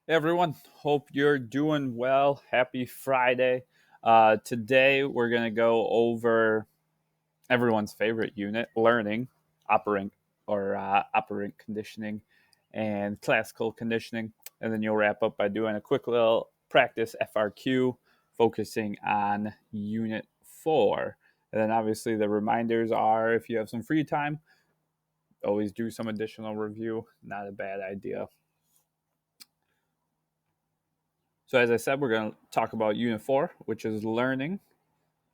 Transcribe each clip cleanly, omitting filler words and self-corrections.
Hey everyone, hope you're doing well. Happy Friday. Today we're going to go over everyone's favorite unit, learning, operant operant conditioning, and classical conditioning. And then you'll wrap up by doing a quick little practice FRQ focusing on Unit 4. And then obviously the reminders are if you have some free time, always do some additional review. Not a bad idea. So as I said, we're going to talk about Unit 4, which is learning.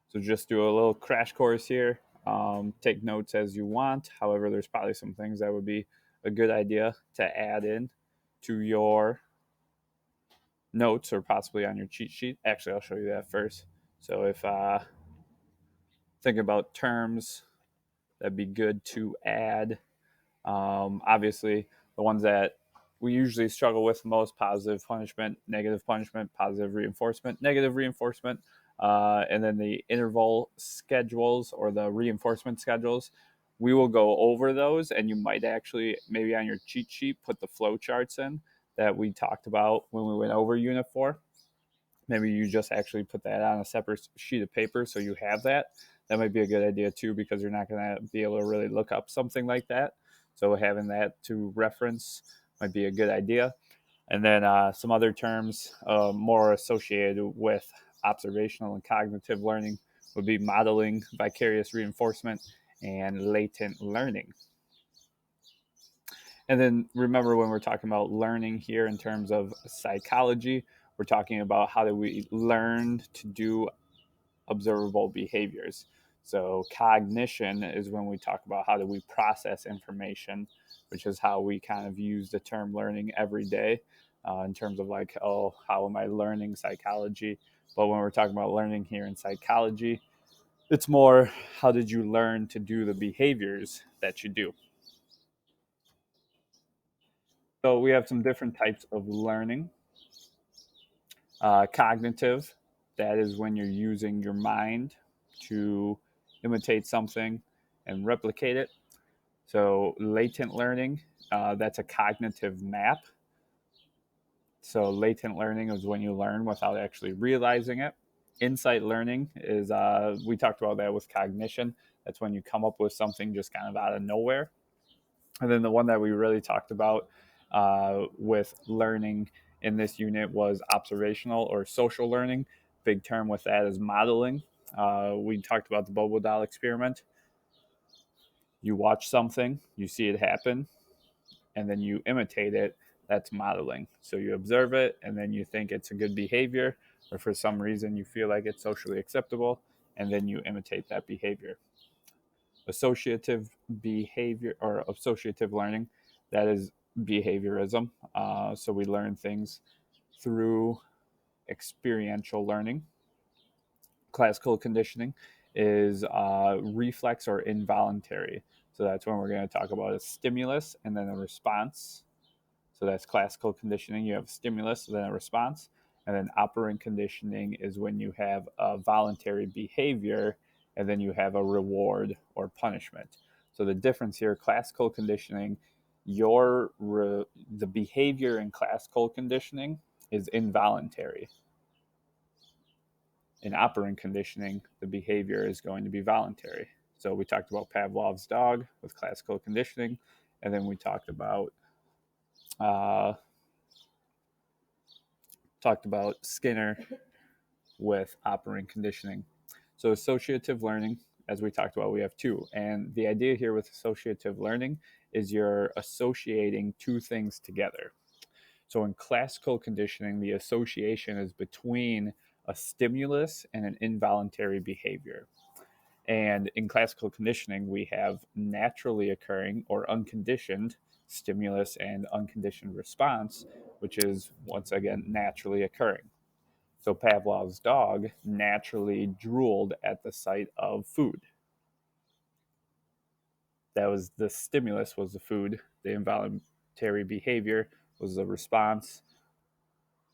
So just do a little crash course here. Take notes as you want. However, there's probably some things that would be a good idea to add in to your notes or possibly on your cheat sheet. Actually, I'll show you that first. So if think about terms, that'd be good to add. Obviously, the ones that we usually struggle with most: positive punishment, positive reinforcement, negative reinforcement, and then the interval schedules or the reinforcement schedules. We will go over those, and you might actually maybe on your cheat sheet put the flow charts in that we talked about when we went over Unit 4. Maybe you just actually put that on a separate sheet of paper so you have that. That might be a good idea too, because you're not going to be able to really look up something like that. So having that to reference might be a good idea. And then some other terms more associated with observational and cognitive learning would be modeling, vicarious reinforcement, and latent learning. And then remember, when we're talking about learning here in terms of psychology, we're talking about how do we learn to do observable behaviors. So cognition is when we talk about how do we process information, which is how we kind of use the term learning every day in terms of like, oh, how am I learning psychology? But when we're talking about learning here in psychology, it's more how did you learn to do the behaviors that you do? So we have some different types of learning. Cognitive, that is when you're using your mind to imitate something and replicate it. So, latent learning, that's a cognitive map. So, latent learning is when you learn without actually realizing it. Insight learning is, we talked about that with cognition. That's when you come up with something just kind of out of nowhere. And then the one that we really talked about with learning in this unit was observational or social learning. Big term with that is modeling. We talked about the Bobo doll experiment. You watch something, you see it happen, and then you imitate it. That's modeling. So you observe it, and then you think it's a good behavior, or for some reason you feel like it's socially acceptable, and then you imitate that behavior. Associative behavior or associative learning, that is behaviorism. So we learn things through experiential learning. Classical conditioning is reflex or involuntary. So that's when we're going to talk about a stimulus and then a response. So that's classical conditioning. You have a stimulus, then a response. And then operant conditioning is when you have a voluntary behavior and then you have a reward or punishment. So the difference here, classical conditioning, the behavior in classical conditioning is involuntary. In operant conditioning, the behavior is going to be voluntary. So we talked about Pavlov's dog with classical conditioning, and then we uh, talked about Skinner with operant conditioning. So associative learning, as we talked about, we have two. And the idea here with associative learning is you're associating two things together. So in classical conditioning, the association is between a stimulus and an involuntary behavior. And in classical conditioning, we have naturally occurring or unconditioned stimulus and unconditioned response, which is once again naturally occurring. So Pavlov's dog naturally drooled at the sight of food. That was the stimulus was the food. The involuntary behavior was the response.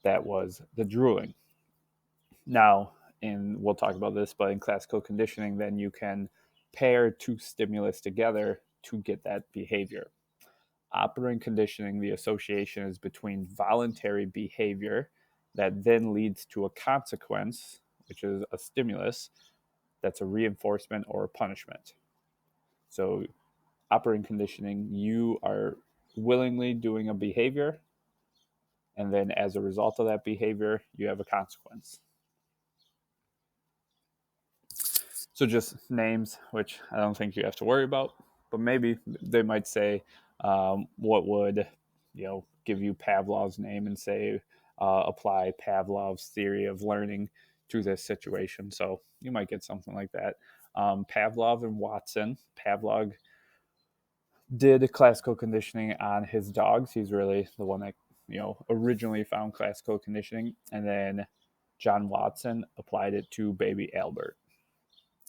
That was the drooling. Now, and we'll talk about this, but in classical conditioning, then you can pair two stimulus together to get that behavior. operant conditioning, the association is between voluntary behavior that then leads to a consequence, which is a stimulus, that's a reinforcement or a punishment. So, operant conditioning, you are willingly doing a behavior, and then as a result of that behavior, you have a consequence. So just names, which I don't think you have to worry about, but maybe they might say, what would, give you Pavlov's name and say, apply Pavlov's theory of learning to this situation. So you might get something like that. Pavlov and Watson. Pavlov did classical conditioning on his dogs. He's really the one that originally found classical conditioning, and then John Watson applied it to baby Albert.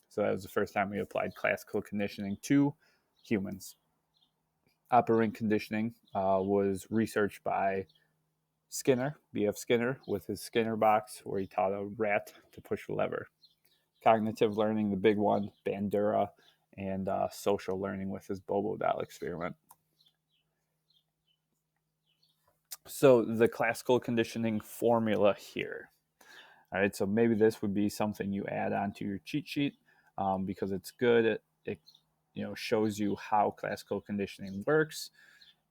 So that was the first time we applied classical conditioning to humans. Operant conditioning was researched by Skinner, B.F. Skinner, with his Skinner box, where he taught a rat to push a lever. Cognitive learning, the big one, Bandura, and social learning with his Bobo doll experiment. So the classical conditioning formula here. All right, so maybe this would be something you add onto your cheat sheet because it's good. It shows you how classical conditioning works,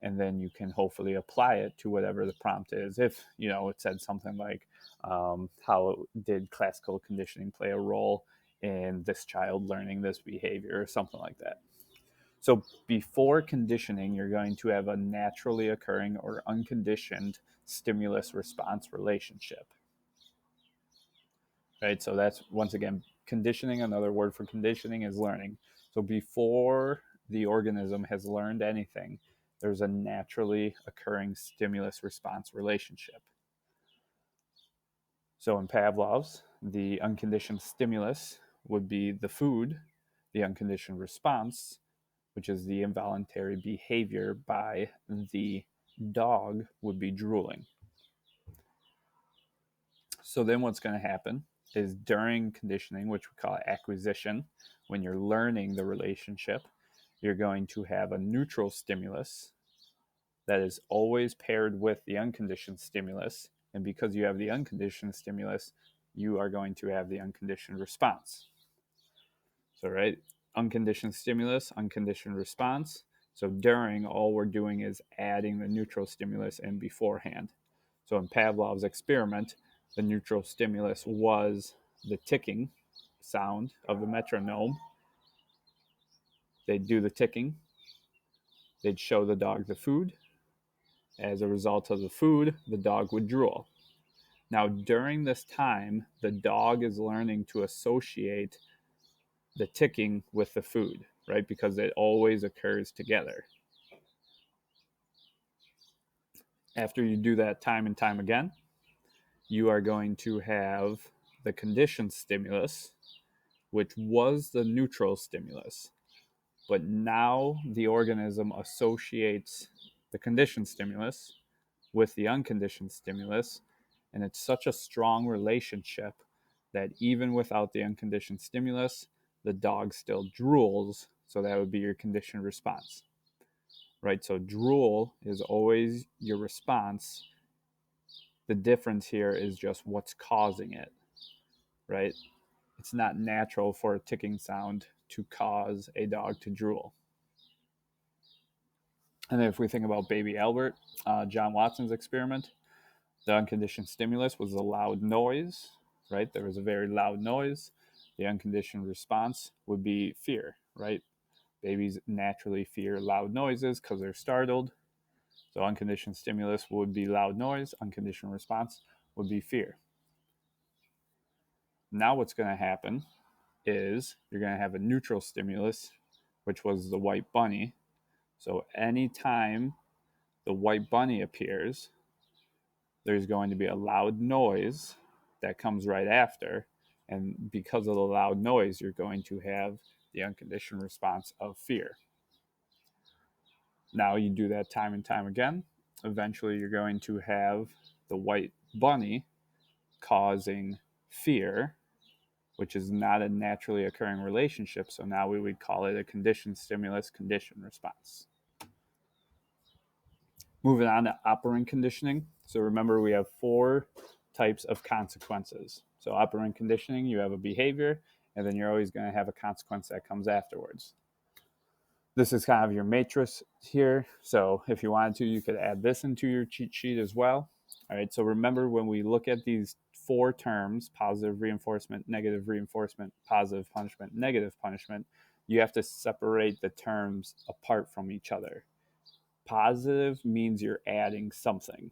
and then you can hopefully apply it to whatever the prompt is. If it said something like, how did classical conditioning play a role in this child learning this behavior, or something like that. So before conditioning, you're going to have a naturally occurring or unconditioned stimulus-response relationship. Right? So that's, once again, conditioning. Another word for conditioning is learning. So before the organism has learned anything, there's a naturally occurring stimulus-response relationship. So in Pavlov's, the unconditioned stimulus would be the food. The unconditioned response, which is the involuntary behavior by the dog, would be drooling. So then what's going to happen is during conditioning, which we call acquisition, when you're learning the relationship, you're going to have a neutral stimulus that is always paired with the unconditioned stimulus. And because you have the unconditioned stimulus, you are going to have the unconditioned response. So, right, unconditioned stimulus, unconditioned response. So during, all we're doing is adding the neutral stimulus in beforehand. So in Pavlov's experiment, the neutral stimulus was the ticking sound of the metronome. They'd do the ticking. They'd show the dog the food. As a result of the food, the dog would drool. Now, during this time, the dog is learning to associate the ticking with the food, right? Because it always occurs together. After you do that time and time again, you are going to have the conditioned stimulus, which was the neutral stimulus. But now the organism associates the conditioned stimulus with the unconditioned stimulus, and it's such a strong relationship that even without the unconditioned stimulus, the dog still drools, so that would be your conditioned response. Right? So drool is always your response. The difference here is just what's causing it, right? It's not natural for a ticking sound to cause a dog to drool. And then if we think about baby Albert, John Watson's experiment, the unconditioned stimulus was a loud noise, right? There was a very loud noise. The unconditioned response would be fear, right? Babies naturally fear loud noises because they're startled. So unconditioned stimulus would be loud noise. Unconditioned response would be fear. Now what's going to happen is you're going to have a neutral stimulus, which was the white bunny. So anytime the white bunny appears, there's going to be a loud noise that comes right after. And because of the loud noise, you're going to have the unconditioned response of fear. Now you do that time and time again. Eventually, you're going to have the white bunny causing fear, which is not a naturally occurring relationship. So now we would call it a conditioned stimulus, conditioned response. Moving on to operant conditioning. So remember, we have 4 types of consequences. So operant conditioning, you have a behavior, and then you're always going to have a consequence that comes afterwards. This is kind of your matrix here. So if you wanted to, you could add this into your cheat sheet as well. All right, so remember, when we look at these 4 terms, positive reinforcement, negative reinforcement, positive punishment, negative punishment, you have to separate the terms apart from each other. Positive means you're adding something.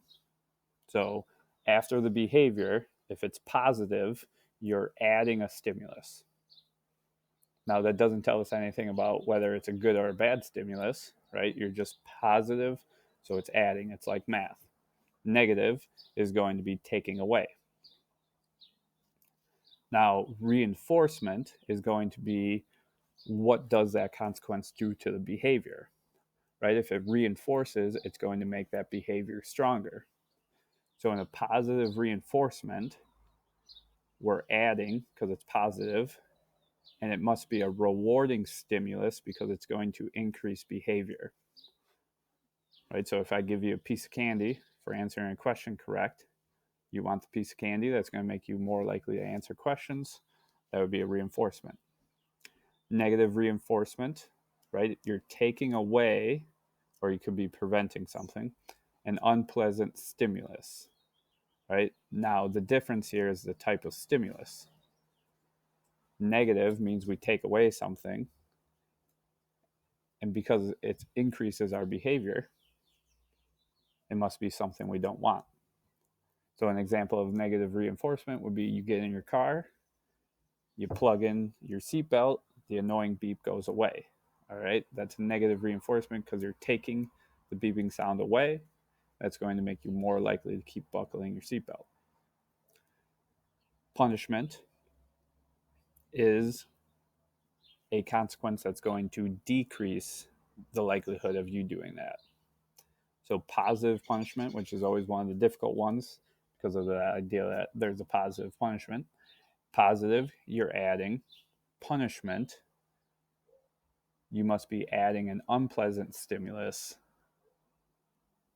So after the behavior, if it's positive, you're adding a stimulus. Now, that doesn't tell us anything about whether it's a good or a bad stimulus, right? You're just positive, so it's adding. It's like math. Negative is going to be taking away. Now, reinforcement is going to be, what does that consequence do to the behavior, right? If it reinforces, it's going to make that behavior stronger. So in a positive reinforcement, we're adding because it's positive, and it must be a rewarding stimulus because it's going to increase behavior. Right? So if I give you a piece of candy for answering a question correct, you want the piece of candy that's going to make you more likely to answer questions. That would be a reinforcement. Negative reinforcement, right? You're taking away, or you could be preventing something, an unpleasant stimulus. Right? Now, the difference here is the type of stimulus. Negative means we take away something, and because it increases our behavior, it must be something we don't want. So an example of negative reinforcement would be, you get in your car, you plug in your seatbelt, the annoying beep goes away. All right, that's negative reinforcement because you're taking the beeping sound away. That's going to make you more likely to keep buckling your seatbelt. Punishment is a consequence that's going to decrease the likelihood of you doing that. So positive punishment, which is always one of the difficult ones because of the idea that there's a positive punishment. Positive, you're adding. Punishment, you must be adding an unpleasant stimulus,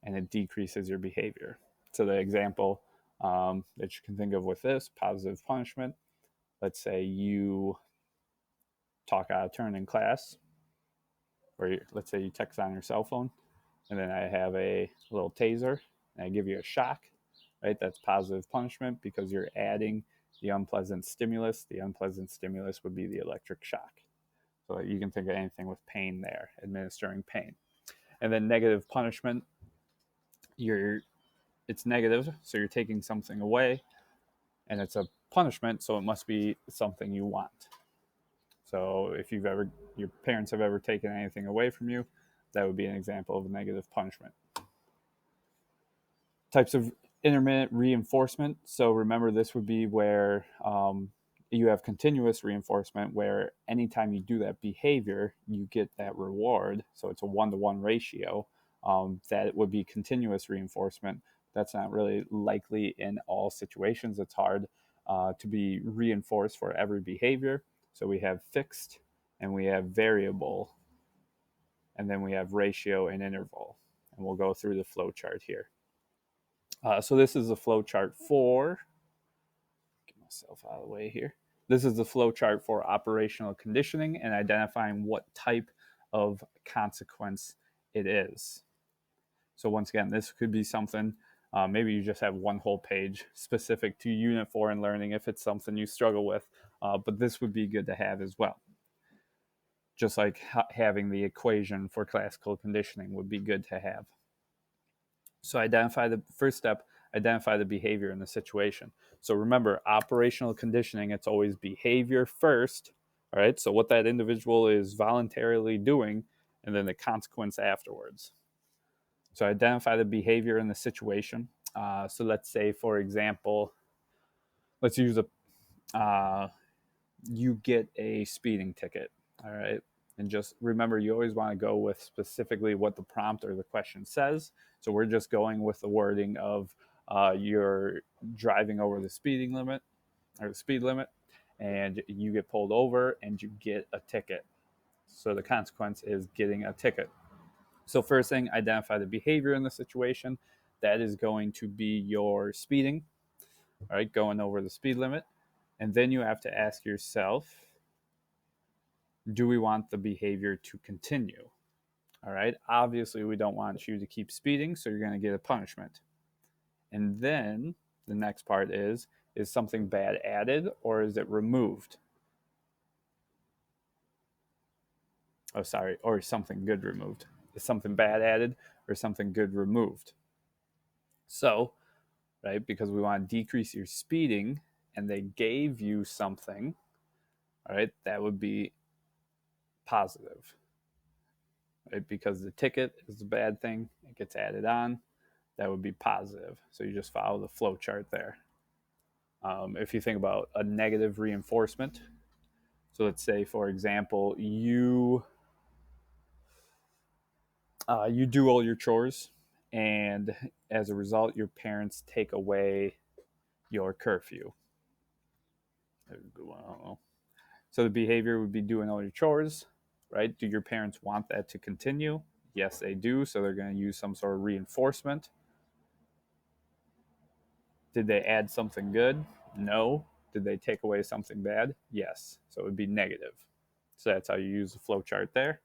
and it decreases your behavior. So the example that you can think of with this positive punishment, let's say you talk out of turn in class, or let's say you text on your cell phone, and then I have a little taser and I give you a shock, right? That's positive punishment because you're adding the unpleasant stimulus. The unpleasant stimulus would be the electric shock. So you can think of anything with pain there, administering pain. And then negative punishment, it's negative, so you're taking something away, and it's a punishment, so it must be something you want. So if your parents have ever taken anything away from you, that would be an example of a negative punishment. Types of intermittent reinforcement. So remember, this would be where you have continuous reinforcement, where anytime you do that behavior, you get that reward. So it's a 1-to-1 ratio. That would be continuous reinforcement. That's not really likely in all situations. It's hard to be reinforced for every behavior. So we have fixed, and we have variable, and then we have ratio and interval. And we'll go through the flow chart here. So this is the flow chart for, get myself out of the way here. This is the flow chart for operational conditioning and identifying what type of consequence it is. So once again, this could be something, maybe you just have one whole page specific to Unit 4 and learning if it's something you struggle with, but this would be good to have as well. Just like having the equation for classical conditioning would be good to have. So first step, identify the behavior in the situation. So remember, operational conditioning, it's always behavior first, all right? So what that individual is voluntarily doing, and then the consequence afterwards. So identify the behavior in the situation. So let's say, for example, let's use you get a speeding ticket, all right? And just remember, you always want to go with specifically what the prompt or the question says. So we're just going with the wording of you're driving over the speeding limit or the speed limit, and you get pulled over and you get a ticket. So the consequence is getting a ticket. So first thing, identify the behavior in the situation. That is going to be your speeding, all right, going over the speed limit. And then you have to ask yourself, do we want the behavior to continue? All right, obviously we don't want you to keep speeding, so you're going to get a punishment. And then the next part is something bad added or is it removed? Oh, sorry, or something good removed. Is something bad added or something good removed? So, right, because we want to decrease your speeding and they gave you something, all right, that would be positive, right? Because the ticket is a bad thing, it gets added on, that would be positive. So you just follow the flow chart there. If you think about a negative reinforcement, so let's say, for example, you do all your chores, and as a result, your parents take away your curfew. Well, so the behavior would be doing all your chores, right? Do your parents want that to continue? Yes, they do. So they're going to use some sort of reinforcement. Did they add something good? No. Did they take away something bad? Yes. So it would be negative. So that's how you use the flow chart there.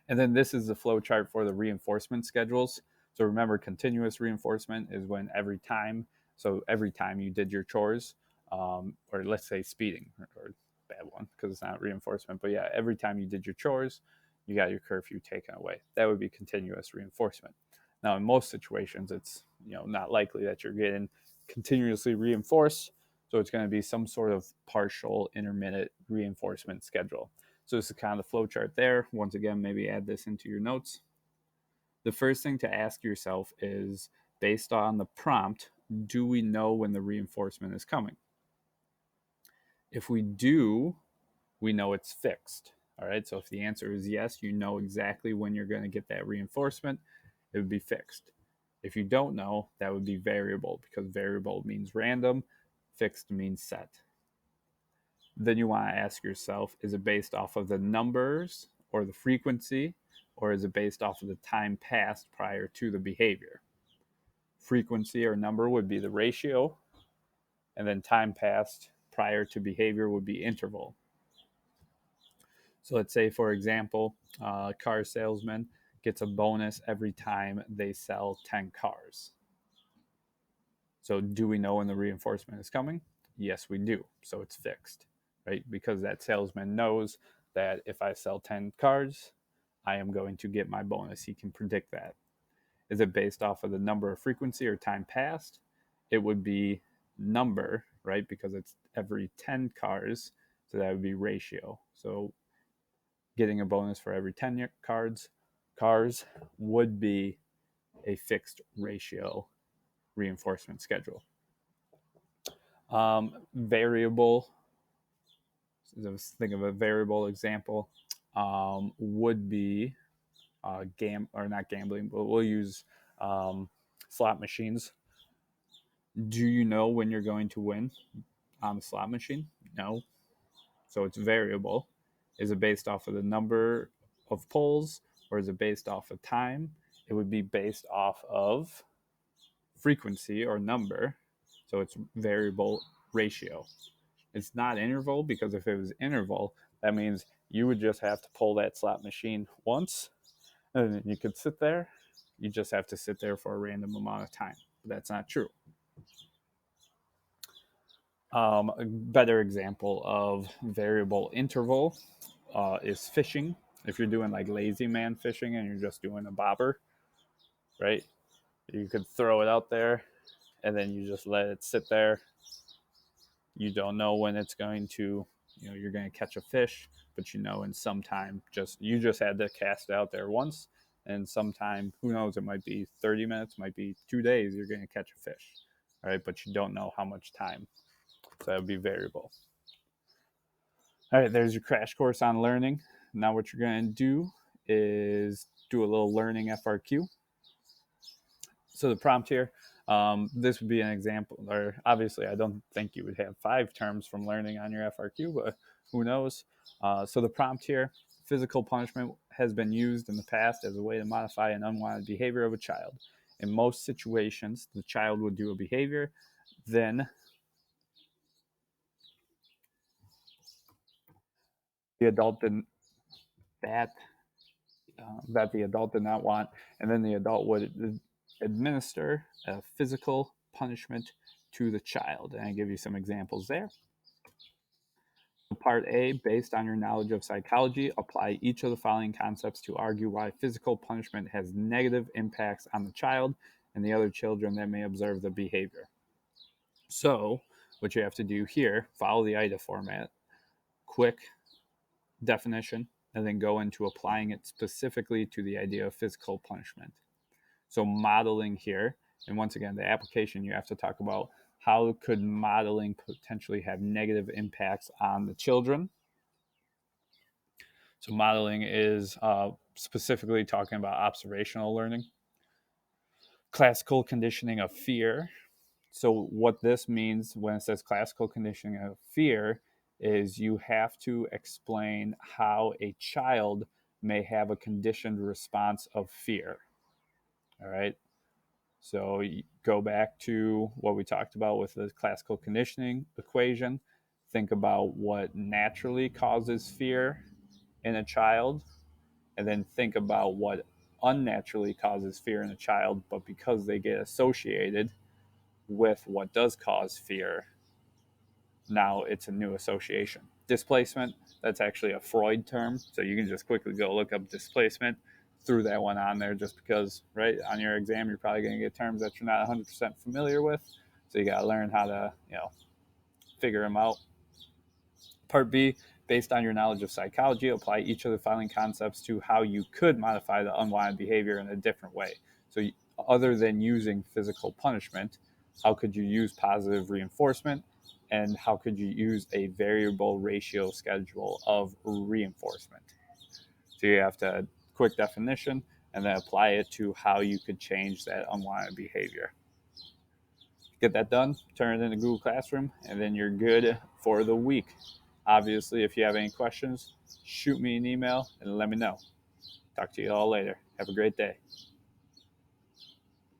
And then this is the flow chart for the reinforcement schedules. So remember, continuous reinforcement is when every time you did your chores, or let's say speeding, or bad one because it's not reinforcement, but yeah, every time you did your chores, you got your curfew taken away. That would be continuous reinforcement. Now, in most situations, it's not likely that you're getting continuously reinforced, so it's going to be some sort of partial intermittent reinforcement schedule. So this is kind of the flow chart there. Once again, maybe add this into your notes. The first thing to ask yourself is, based on the prompt, do we know when the reinforcement is coming? If we do, we know it's fixed. All right, so if the answer is yes, you know exactly when you're going to get that reinforcement, it would be fixed. If you don't know, that would be variable, because variable means random, fixed means set. Then you want to ask yourself, is it based off of the numbers or the frequency, or is it based off of the time passed prior to the behavior? Frequency or number would be the ratio, and then time passed prior to behavior would be interval. So let's say, for example, a car salesman gets a bonus every time they sell 10 cars. So do we know when the reinforcement is coming? Yes, we do. So it's fixed, right? Because that salesman knows that if I sell 10 cars, I am going to get my bonus. He can predict that. Is it based off of the number of frequency or time passed? It would be number, right? Because it's every 10 cars. So that would be ratio. So getting a bonus for every 10 cars would be a fixed ratio reinforcement schedule. Variable, think of a variable example, would be not gambling, but we'll use slot machines. Do you know when you're going to win on the slot machine? No. So it's variable. Is it based off of the number of pulls, or is it based off of time? It would be based off of frequency or number. So it's variable ratio. It's not interval, because if it was interval, that means you would just have to pull that slot machine once, and then you could sit there. You just have to sit there for a random amount of time. But that's not true. A better example of variable interval is fishing. If you're doing like lazy man fishing and you're just doing a bobber, right? You could throw it out there and then you just let it sit there. You don't know when it's going to, you're going to catch a fish, but in some time, you just had to cast it out there once, and sometime, who knows, it might be 30 minutes, might be 2 days, you're going to catch a fish, all right? But you don't know how much time, so that would be variable. All right, there's your crash course on learning. Now what you're going to do is do a little learning FRQ. So the prompt here, this would be an example, or obviously I don't think you would have 5 terms from learning on your FRQ, but who knows. So the prompt here, Physical punishment has been used in the past as a way to modify an unwanted behavior of a child. In most situations, the child would do a behavior, then the adult didn't that that the adult did not want, and then the adult would administer a physical punishment to the child. And I give you some examples there. Part A, based on your knowledge of psychology, apply each of the following concepts to argue why physical punishment has negative impacts on the child and the other children that may observe the behavior. So, what you have to do here, follow the IDA format, quick definition, and then go into applying it specifically to the idea of physical punishment. So, modeling here, and once again, the application, you have to talk about how could modeling potentially have negative impacts on the children. So modeling is specifically talking about observational learning. Classical conditioning of fear. So what this means when it says classical conditioning of fear is you have to explain how a child may have a conditioned response of fear. All right. So you go back to what we talked about with the classical conditioning equation. Think about what naturally causes fear in a child, and then think about what unnaturally causes fear in a child, but because they get associated with what does cause fear, now it's a new association. Displacement, that's actually a Freud term, so you can just quickly go look up displacement. Threw that one on there just because, right, on your exam, you're probably going to get terms that you're not 100% familiar with, so you got to learn how to, figure them out. Part B, based on your knowledge of psychology, apply each of the following concepts to how you could modify the unwanted behavior in a different way. So, other than using physical punishment, how could you use positive reinforcement? And how could you use a variable ratio schedule of reinforcement? So, you have to quick definition and then apply it to how you could change that unwanted behavior. Get that done, turn it into Google Classroom, and then you're good for the week. Obviously, if you have any questions, shoot me an email and let me know. Talk to you all later. Have a great day.